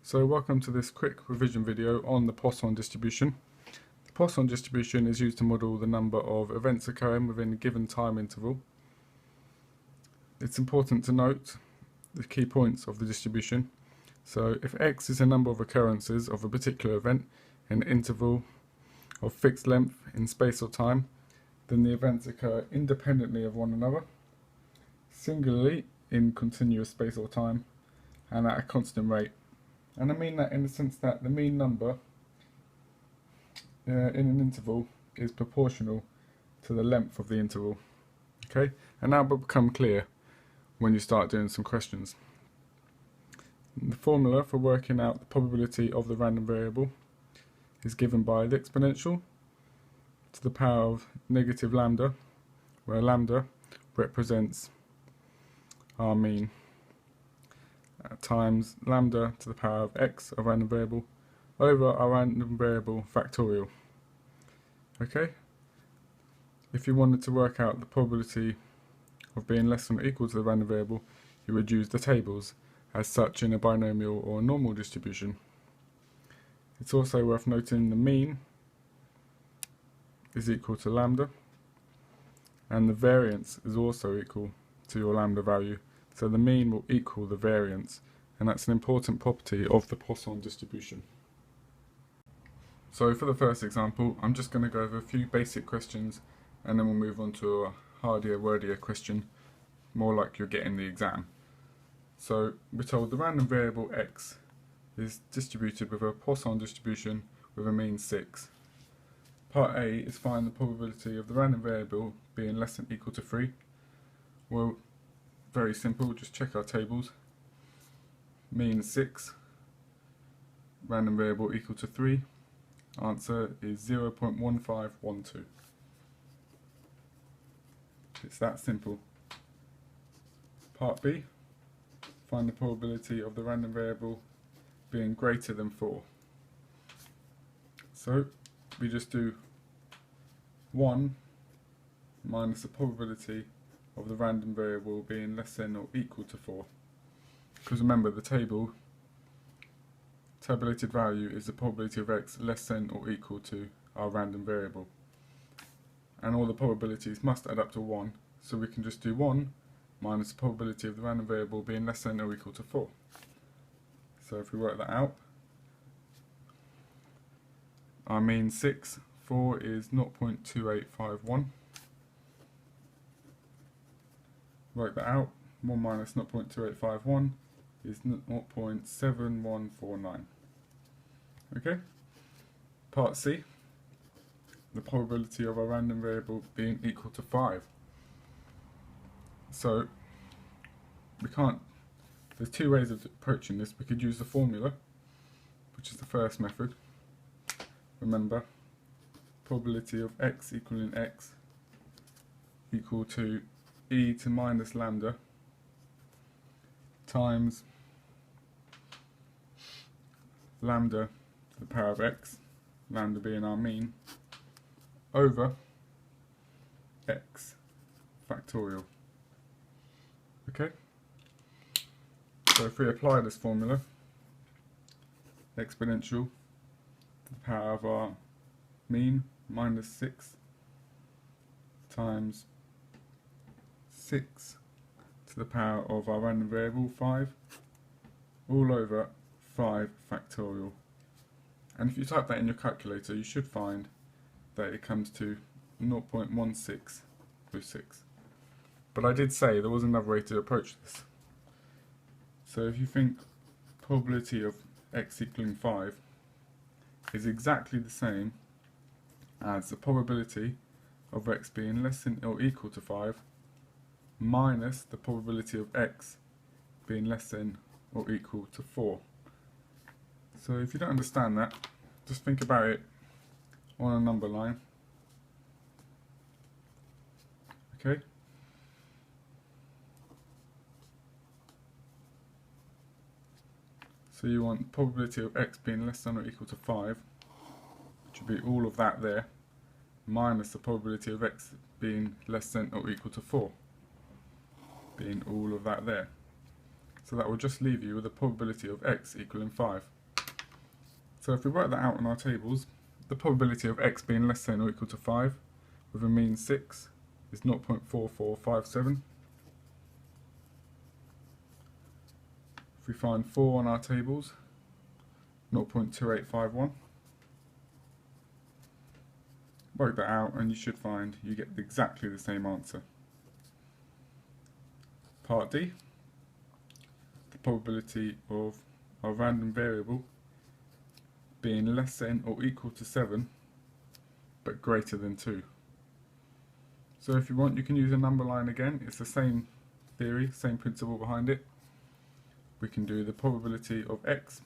So welcome to this quick revision video on the Poisson distribution. The Poisson distribution is used to model the number of events occurring within a given time interval. It's important to note the key points of the distribution. So if x is a number of occurrences of a particular event in an interval of fixed length in space or time, then the events occur independently of one another, singularly in continuous space or time, and at a constant rate. And I mean that in the sense that the mean number in an interval is proportional to the length of the interval. Okay, and that will become clear when you start doing some questions. The formula for working out the probability of the random variable is given by the exponential to the power of negative lambda, where lambda represents our mean, times lambda to the power of x, a random variable, over our random variable factorial. Okay? If you wanted to work out the probability of being less than or equal to the random variable, you would use the tables as such in a binomial or normal distribution. It's also worth noting the mean is equal to lambda, and the variance is also equal to your lambda value. So the mean will equal the variance, and that's an important property of the Poisson distribution. So for the first example, I'm just going to go over a few basic questions, and then we'll move on to a hardier, wordier question, more like you're getting the exam. So we're told the random variable x is distributed with a Poisson distribution with a mean 6. Part A is find the probability of the random variable being less than or equal to 3. Well, very simple, just check our tables. Mean 6, random variable equal to 3. Answer is 0.1512. It's that simple. Part B, find the probability of the random variable being greater than 4. So we just do 1 minus the probability of the random variable being less than or equal to 4. Because remember, the tabulated value is the probability of x less than or equal to our random variable. And all the probabilities must add up to 1, so we can just do 1 minus the probability of the random variable being less than or equal to 4. So if we work that out, our mean 6, 4 is 0.2851. Work that out, 1 minus 0.2851 is 0.7149. Okay? Part C, the probability of a random variable being equal to 5. So, there's two ways of approaching this. We could use the formula, which is the first method. Remember, probability of x equaling x equal to e to minus lambda times lambda to the power of x, lambda being our mean, over x factorial. Okay? So if we apply this formula, exponential to the power of our mean minus 6 times 6 to the power of our random variable 5 all over 5 factorial. And if you type that in your calculator, you should find that it comes to 0.1626. But I did say there was another way to approach this. So if you think probability of x equaling 5 is exactly the same as the probability of x being less than or equal to 5 minus the probability of x being less than or equal to 4. So if you don't understand that, just think about it on a number line. Okay? So you want probability of x being less than or equal to 5, which would be all of that there, minus the probability of x being less than or equal to 4, being all of that there. So So that will just leave you with a probability of x equaling 5. So if we work that out in our tables, the probability of x being less than or equal to 5 with a mean 6 is 0.4457. If we find 4 on our tables, 0.2851. Work that out and you should find you get exactly the same answer. Part D, the probability of our random variable being less than or equal to 7 but greater than 2. So if you want, you can use a number line again. It's the same theory, same principle behind it. We can do the probability of x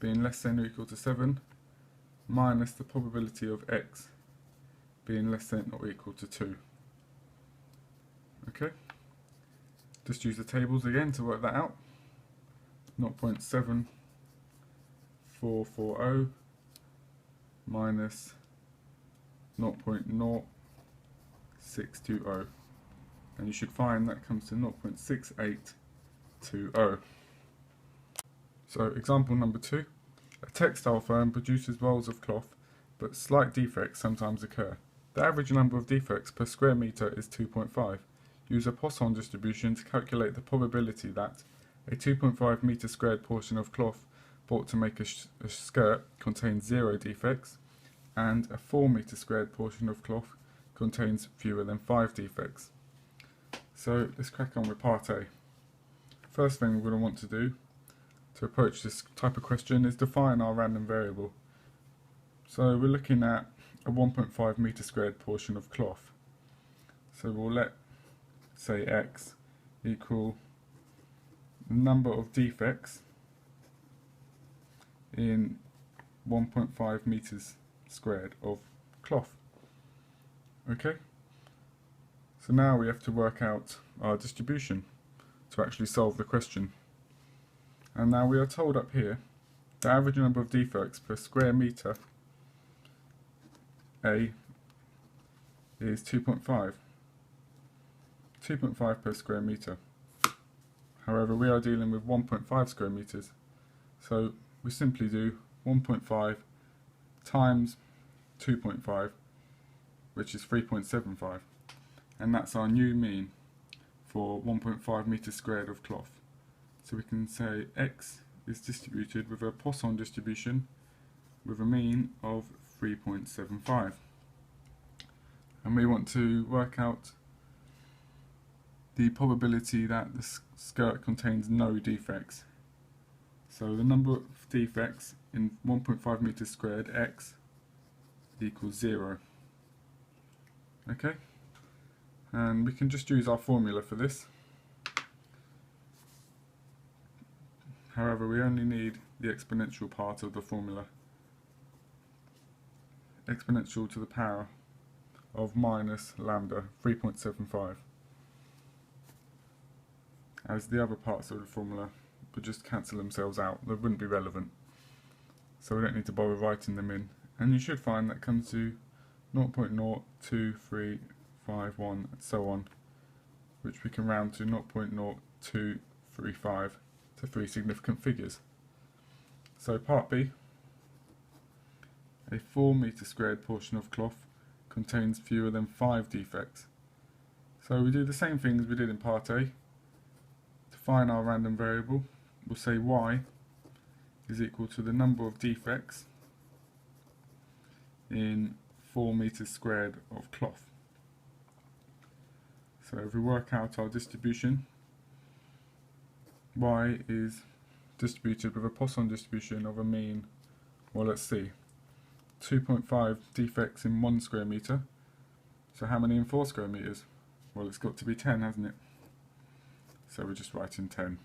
being less than or equal to 7 minus the probability of x being less than or equal to 2. Okay, just use the tables again to work that out. 0.7440 minus 0.0620, and you should find that comes to 0.6820. So example number 2, a textile firm produces rolls of cloth, but slight defects sometimes occur. The average number of defects per square metre is 2.5. Use a Poisson distribution to calculate the probability that a 2.5 metre squared portion of cloth bought to make a skirt contains 0 defects, and a 4 metre squared portion of cloth contains fewer than 5 defects. So let's crack on with part A. First thing we're going to want to do to approach this type of question is define our random variable. So we're looking at a 1.5 metre squared portion of cloth. So we'll let, say, x equal the number of defects in 1.5 metres squared of cloth. Okay, so now we have to work out our distribution to actually solve the question. And now we are told up here the average number of defects per square metre A is 2.5. 2.5 per square metre. However, we are dealing with 1.5 square metres, so we simply do 1.5 times 2.5, which is 3.75, and that's our new mean for 1.5 metres squared of cloth. So we can say x is distributed with a Poisson distribution with a mean of 3.75, and we want to work out the probability that the skirt contains no defects. So the number of defects in 1.5 metres squared x equals 0. Okay, and we can just use our formula for this. However, we only need the exponential part of the formula. Exponential to the power of minus lambda 3.75. As the other parts of the formula would just cancel themselves out, they wouldn't be relevant. So we don't need to bother writing them in. And you should find that comes to 0.02351 and so on, which we can round to 0.0235 to 3 significant figures. So part B, a 4 metre squared portion of cloth contains fewer than 5 defects. So we do the same thing as we did in part A. To find our random variable, we'll say y is equal to the number of defects in 4 metres squared of cloth. So if we work out our distribution, y is distributed with a Poisson distribution of a mean, well, let's see, 2.5 defects in 1 square metre. So how many in 4 square metres? Well, it's got to be 10, hasn't it? So we're just writing 10.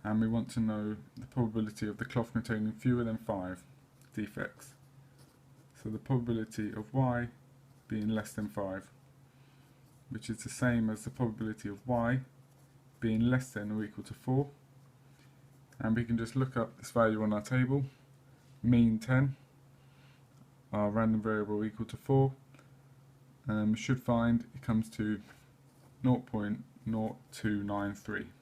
And we want to know the probability of the cloth containing fewer than 5 defects. So the probability of y being less than 5, which is the same as the probability of y being less than or equal to 4. And we can just look up this value on our table, mean 10, our random variable equal to 4, and we should find it comes to 0.0293.